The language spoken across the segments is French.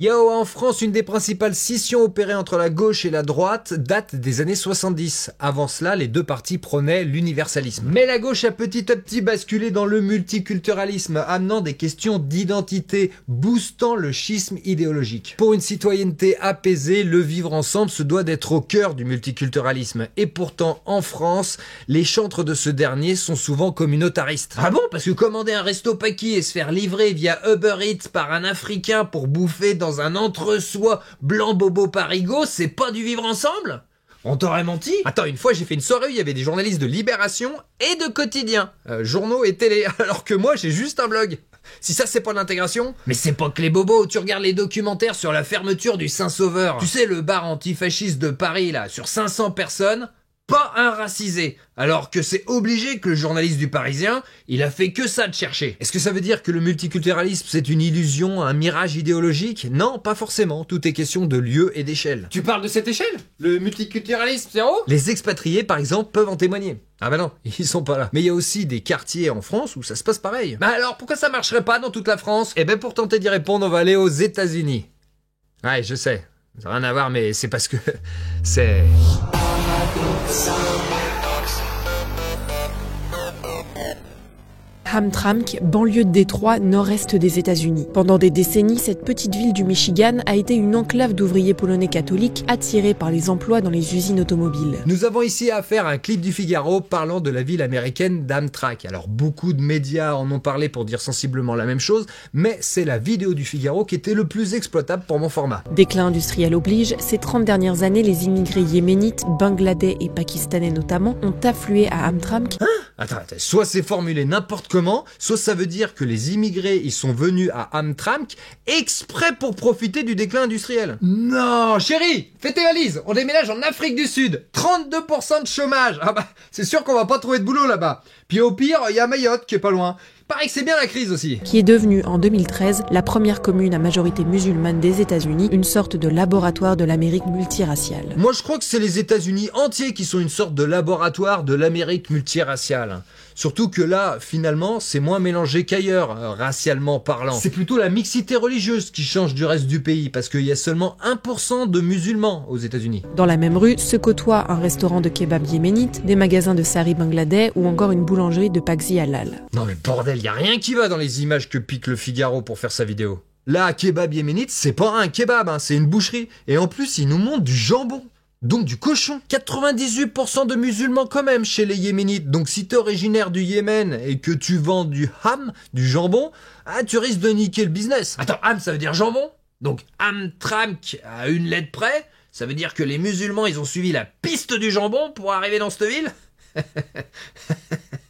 Yo, en France, une des principales scissions opérées entre la gauche et la droite date des années 70. Avant cela, les deux partis prônaient l'universalisme. Mais la gauche a petit à petit basculé dans le multiculturalisme, amenant des questions d'identité, boostant le schisme idéologique. Pour une citoyenneté apaisée, le vivre ensemble se doit d'être au cœur du multiculturalisme. Et pourtant, en France, les chantres de ce dernier sont souvent communautaristes. Ah bon? Parce que commander un resto paki et se faire livrer via Uber Eats par un Africain pour bouffer dans un entre-soi blanc bobo parigo, c'est pas du vivre ensemble? On t'aurait menti? Attends, une fois j'ai fait une soirée où il y avait des journalistes de Libération et de Quotidien, journaux et télé, alors que moi j'ai juste un blog. Si ça c'est pas de l'intégration? Mais c'est pas que les bobos, tu regardes les documentaires sur la fermeture du Saint-Sauveur. Tu sais, le bar antifasciste de Paris là, sur 500 personnes, pas un racisé. Alors que c'est obligé que le journaliste du Parisien, il a fait que ça de chercher. Est-ce que ça veut dire que le multiculturalisme c'est une illusion, un mirage idéologique? Non, pas forcément. Tout est question de lieu et d'échelle. Tu parles de cette échelle? Le multiculturalisme, c'est en haut? Les expatriés, par exemple, peuvent en témoigner. Ah bah non, ils sont pas là. Mais il y a aussi des quartiers en France où ça se passe pareil. Bah alors, pourquoi ça marcherait pas dans toute la France? Eh ben pour tenter d'y répondre, on va aller aux États-Unis. Ouais, je sais. Ça n'a rien à voir, mais c'est parce que c'est... Hamtramck, banlieue de Détroit, nord-est des États-Unis. Pendant des décennies, cette petite ville du Michigan a été une enclave d'ouvriers polonais catholiques attirés par les emplois dans les usines automobiles. Nous avons ici affaire à un clip du Figaro parlant de la ville américaine d'Amtrak. Alors beaucoup de médias en ont parlé pour dire sensiblement la même chose, mais c'est la vidéo du Figaro qui était le plus exploitable pour mon format. Déclin industriel oblige, ces 30 dernières années, les immigrés yéménites, bangladais et pakistanais notamment, ont afflué à Hamtramck. Attends, soit c'est formulé n'importe comment, soit ça veut dire que les immigrés ils sont venus à Hamtramck exprès pour profiter du déclin industriel. Non, chérie, fais tes valises, on déménage en Afrique du Sud, 32% de chômage. Ah bah, c'est sûr qu'on va pas trouver de boulot là-bas. Puis au pire, il y a Mayotte qui est pas loin. Pareil que c'est bien la crise aussi. Qui est devenue en 2013 la première commune à majorité musulmane des États-Unis, une sorte de laboratoire de l'Amérique multiraciale. Moi je crois que c'est les États-Unis entiers qui sont une sorte de laboratoire de l'Amérique multiraciale. Surtout que là, finalement, c'est moins mélangé qu'ailleurs, racialement parlant. C'est plutôt la mixité religieuse qui change du reste du pays, parce qu'il y a seulement 1% de musulmans aux États-Unis. Dans la même rue se côtoient un restaurant de kebab yéménite, des magasins de sari bangladais ou encore une boulangerie de Pagzi halal. Non mais bordel, y a rien qui va dans les images que pique le Figaro pour faire sa vidéo. Là, kebab yéménite, c'est pas un kebab, hein, c'est une boucherie. Et en plus, ils nous montrent du jambon. Donc du cochon. 98% de musulmans quand même chez les Yéménites. Donc si t'es originaire du Yémen et que tu vends du ham, du jambon, ah, tu risques de niquer le business. Attends, ham ça veut dire jambon? Donc Hamtramck à une lettre près, ça veut dire que les musulmans ils ont suivi la piste du jambon pour arriver dans cette ville?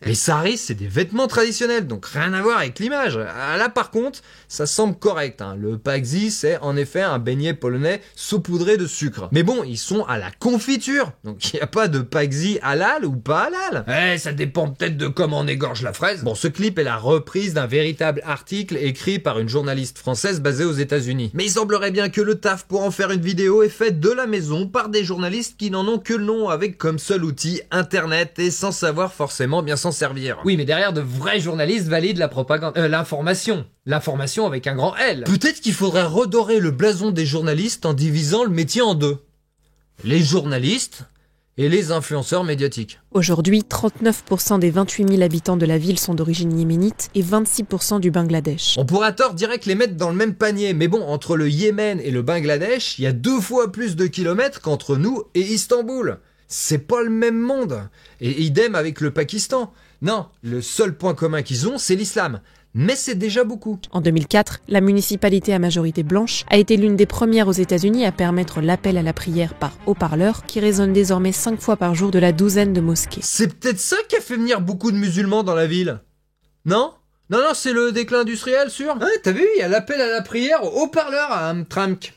Les saris, c'est des vêtements traditionnels, donc rien à voir avec l'image. Là, par contre, ça semble correct. Hein. Le pagzi, c'est en effet un beignet polonais saupoudré de sucre. Mais bon, ils sont à la confiture, donc il n'y a pas de pagzi halal ou pas halal. Eh, ça dépend peut-être de comment on égorge la fraise. Bon, ce clip est la reprise d'un véritable article écrit par une journaliste française basée aux États-Unis. Mais il semblerait bien que le taf pour en faire une vidéo est fait de la maison par des journalistes qui n'en ont que le nom, avec comme seul outil Internet et sans savoir forcément bien s'en servir. Oui, mais derrière, de vrais journalistes valident la propagande, l'information. L'information avec un grand L. Peut-être qu'il faudrait redorer le blason des journalistes en divisant le métier en deux. Les journalistes et les influenceurs médiatiques. Aujourd'hui, 39% des 28 000 habitants de la ville sont d'origine yéménite et 26% du Bangladesh. On pourrait à tort direct les mettre dans le même panier, mais bon, entre le Yémen et le Bangladesh, il y a 2 fois plus de kilomètres qu'entre nous et Istanbul. C'est pas le même monde. Et idem avec le Pakistan. Non, le seul point commun qu'ils ont, c'est l'islam. Mais c'est déjà beaucoup. En 2004, la municipalité à majorité blanche a été l'une des premières aux États-Unis à permettre l'appel à la prière par haut-parleur, qui résonne désormais 5 fois par jour de la douzaine de mosquées. C'est peut-être ça qui a fait venir beaucoup de musulmans dans la ville. Non ? Non, c'est le déclin industriel, sûr. Ouais, t'as vu, il y a l'appel à la prière au haut-parleur à Hamtramck.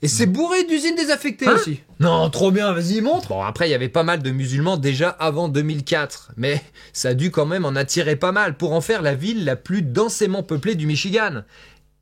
Et c'est bourré d'usines désaffectées aussi. Non, trop bien, vas-y, montre. Bon, après, il y avait pas mal de musulmans déjà avant 2004, mais ça a dû quand même en attirer pas mal pour en faire la ville la plus densément peuplée du Michigan.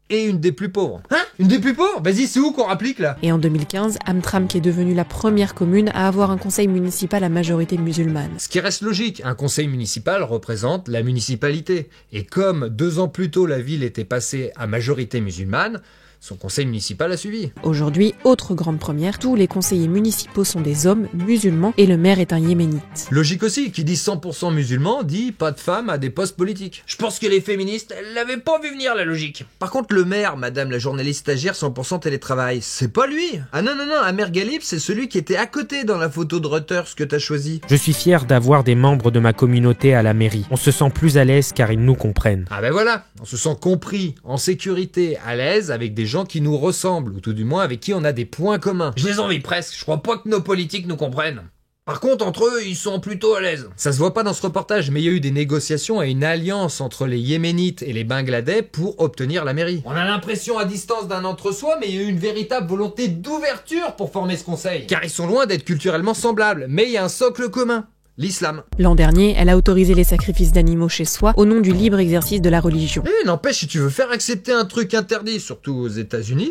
Et une des plus pauvres. Hein? Une des plus pauvres? Vas-y, c'est où qu'on rapplique là? Et en 2015, Hamtramck est devenue la première commune à avoir un conseil municipal à majorité musulmane. Ce qui reste logique, un conseil municipal représente la municipalité. Et comme 2 ans plus tôt la ville était passée à majorité musulmane, Son conseil municipal a suivi. Aujourd'hui, autre grande première, tous les conseillers municipaux sont des hommes musulmans et le maire est un yéménite. Logique aussi, qui dit 100% musulman dit pas de femmes à des postes politiques. Je pense que les féministes, elles l'avaient pas vu venir la logique. Par contre le maire, madame la journaliste stagiaire 100% télétravail, c'est pas lui. Ah non, Amer Galib, c'est celui qui était à côté dans la photo de Reuters que t'as choisi. Je suis fier d'avoir des membres de ma communauté à la mairie. On se sent plus à l'aise car ils nous comprennent. Ah ben voilà, on se sent compris, en sécurité, à l'aise avec des gens qui nous ressemblent, ou tout du moins avec qui on a des points communs. Je les envie presque, je crois pas que nos politiques nous comprennent. Par contre, entre eux, ils sont plutôt à l'aise. Ça se voit pas dans ce reportage, mais il y a eu des négociations et une alliance entre les Yéménites et les Bangladais pour obtenir la mairie. On a l'impression à distance d'un entre-soi, mais il y a eu une véritable volonté d'ouverture pour former ce conseil. Car ils sont loin d'être culturellement semblables, mais il y a un socle commun. L'islam. L'an dernier, elle a autorisé les sacrifices d'animaux chez soi au nom du libre exercice de la religion. N'empêche, si tu veux faire accepter un truc interdit, surtout aux États-Unis,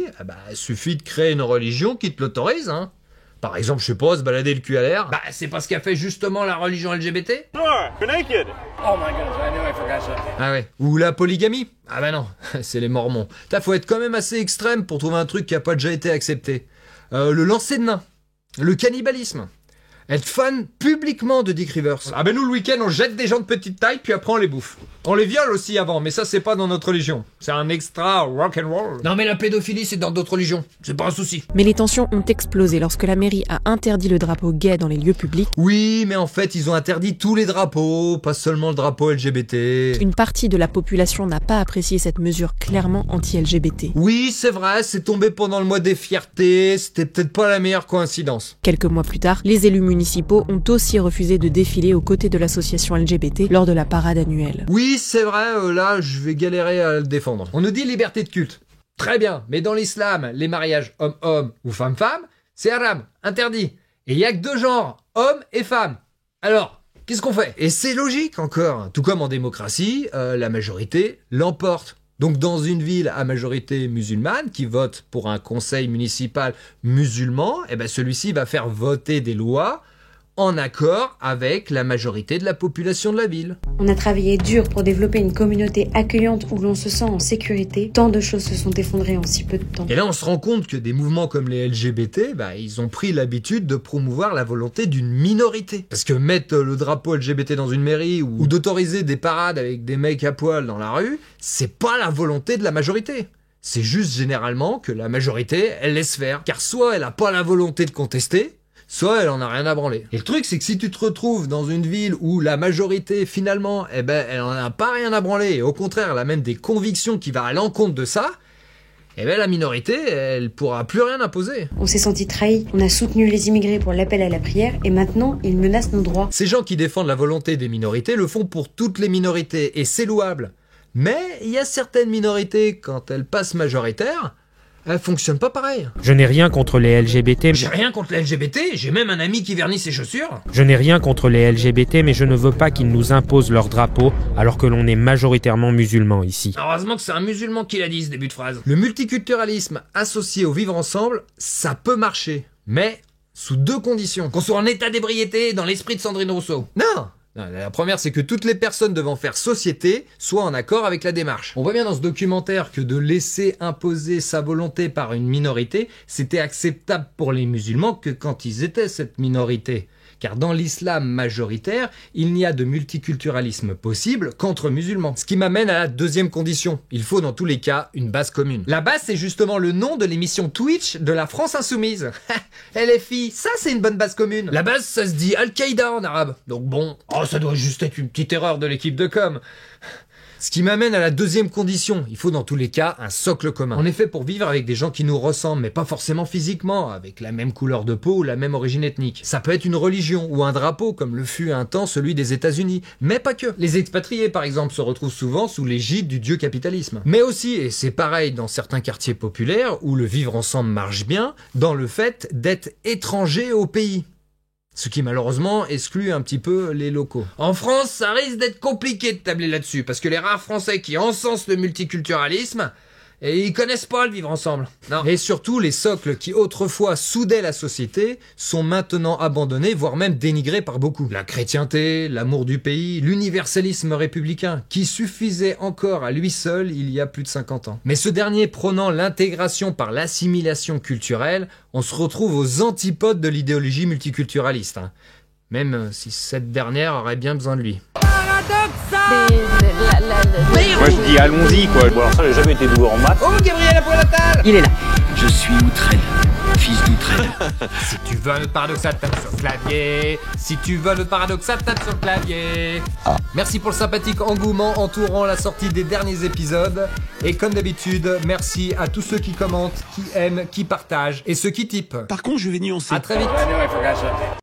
il suffit de créer une religion qui te l'autorise, hein. Par exemple, je sais pas, se balader le cul à l'air. C'est pas ce qu'a fait justement la religion LGBT. Sure, you're naked. Oh my goodness, I knew I forgot that. Ah ouais. Ou la polygamie. Ah bah non, c'est les mormons. Faut être quand même assez extrême pour trouver un truc qui a pas déjà été accepté. Le lancer de nains. Le cannibalisme. Être fan publiquement de Dick Rivers. Ah ben nous le week-end on jette des gens de petite taille puis après on les bouffe. On les viole aussi avant, mais ça c'est pas dans notre religion. C'est un extra rock'n'roll. Non mais la pédophilie c'est dans d'autres religions, c'est pas un souci. Mais les tensions ont explosé lorsque la mairie a interdit le drapeau gay dans les lieux publics. Oui, mais en fait ils ont interdit tous les drapeaux, pas seulement le drapeau LGBT. Une partie de la population n'a pas apprécié cette mesure clairement anti-LGBT. Oui, c'est vrai, c'est tombé pendant le mois des fiertés, c'était peut-être pas la meilleure coïncidence. Quelques mois plus tard, les élus municipaux ont aussi refusé de défiler aux côtés de l'association LGBT lors de la parade annuelle. Oui, c'est vrai, là, je vais galérer à le défendre. On nous dit liberté de culte. Très bien, mais dans l'islam, les mariages homme-homme ou femme-femme, c'est haram, interdit. Et il y a que deux genres, hommes et femmes. Alors, qu'est-ce qu'on fait? Et c'est logique encore. Tout comme en démocratie, la majorité l'emporte. Donc dans une ville à majorité musulmane qui vote pour un conseil municipal musulman, celui-ci va faire voter des lois en accord avec la majorité de la population de la ville. On a travaillé dur pour développer une communauté accueillante où l'on se sent en sécurité. Tant de choses se sont effondrées en si peu de temps. Et là, on se rend compte que des mouvements comme les LGBT, ils ont pris l'habitude de promouvoir la volonté d'une minorité. Parce que mettre le drapeau LGBT dans une mairie ou d'autoriser des parades avec des mecs à poil dans la rue, c'est pas la volonté de la majorité. C'est juste généralement que la majorité, elle laisse faire. Car soit elle a pas la volonté de contester, soit elle en a rien à branler. Et le truc, c'est que si tu te retrouves dans une ville où la majorité, finalement, elle en a pas rien à branler, et au contraire, elle a même des convictions qui vont à l'encontre de ça, la minorité, elle pourra plus rien imposer. On s'est senti trahis, on a soutenu les immigrés pour l'appel à la prière, et maintenant, ils menacent nos droits. Ces gens qui défendent la volonté des minorités le font pour toutes les minorités, et c'est louable. Mais il y a certaines minorités, quand elles passent majoritaires, elle fonctionne pas pareil. Je n'ai rien contre les LGBT. J'ai rien contre les LGBT, j'ai même un ami qui vernit ses chaussures. Je n'ai rien contre les LGBT, mais je ne veux pas qu'ils nous imposent leur drapeau alors que l'on est majoritairement musulmans ici. Heureusement que c'est un musulman qui l'a dit ce début de phrase. Le multiculturalisme associé au vivre ensemble, ça peut marcher, mais sous deux conditions. Qu'on soit en état d'ébriété dans l'esprit de Sandrine Rousseau. Non, la première, c'est que toutes les personnes devant faire société soient en accord avec la démarche. On voit bien dans ce documentaire que de laisser imposer sa volonté par une minorité, c'était acceptable pour les musulmans que quand ils étaient cette minorité. Car dans l'islam majoritaire, il n'y a de multiculturalisme possible qu'entre musulmans. Ce qui m'amène à la deuxième condition. Il faut dans tous les cas une base commune. La base, c'est justement le nom de l'émission Twitch de la France Insoumise. LFI, ça c'est une bonne base commune. La base, ça se dit Al-Qaïda en arabe. Donc bon, ça doit juste être une petite erreur de l'équipe de com. Ce qui m'amène à la deuxième condition. Il faut dans tous les cas un socle commun. En effet, pour vivre avec des gens qui nous ressemblent, mais pas forcément physiquement, avec la même couleur de peau ou la même origine ethnique. Ça peut être une religion ou un drapeau, comme le fut un temps celui des États-Unis. Mais pas que. Les expatriés, par exemple, se retrouvent souvent sous l'égide du dieu capitalisme. Mais aussi, et c'est pareil dans certains quartiers populaires, où le vivre ensemble marche bien, dans le fait d'être étranger au pays. Ce qui malheureusement exclut un petit peu les locaux. En France, ça risque d'être compliqué de tabler là-dessus, parce que les rares Français qui encensent le multiculturalisme, Et ils connaissent pas le vivre ensemble. Non. Et surtout, les socles qui autrefois soudaient la société sont maintenant abandonnés, voire même dénigrés par beaucoup. La chrétienté, l'amour du pays, l'universalisme républicain, qui suffisait encore à lui seul il y a plus de 50 ans. Mais ce dernier prônant l'intégration par l'assimilation culturelle, on se retrouve aux antipodes de l'idéologie multiculturaliste. Même si cette dernière aurait bien besoin de lui. Moi je dis allons-y quoi. Bon alors ça j'ai jamais été doué en maths. Oh Gabriel à poil à table. Il est là. Je suis Outrel, fils d'Outrel. Si tu veux le paradoxal, tape sur clavier. Si tu veux le paradoxal, tape sur clavier. Merci pour le sympathique engouement entourant la sortie des derniers épisodes. Et comme d'habitude, merci à tous ceux qui commentent, qui aiment, qui partagent et ceux qui typent. Par contre, je vais nuancer. À très vite. I knew I forgot something.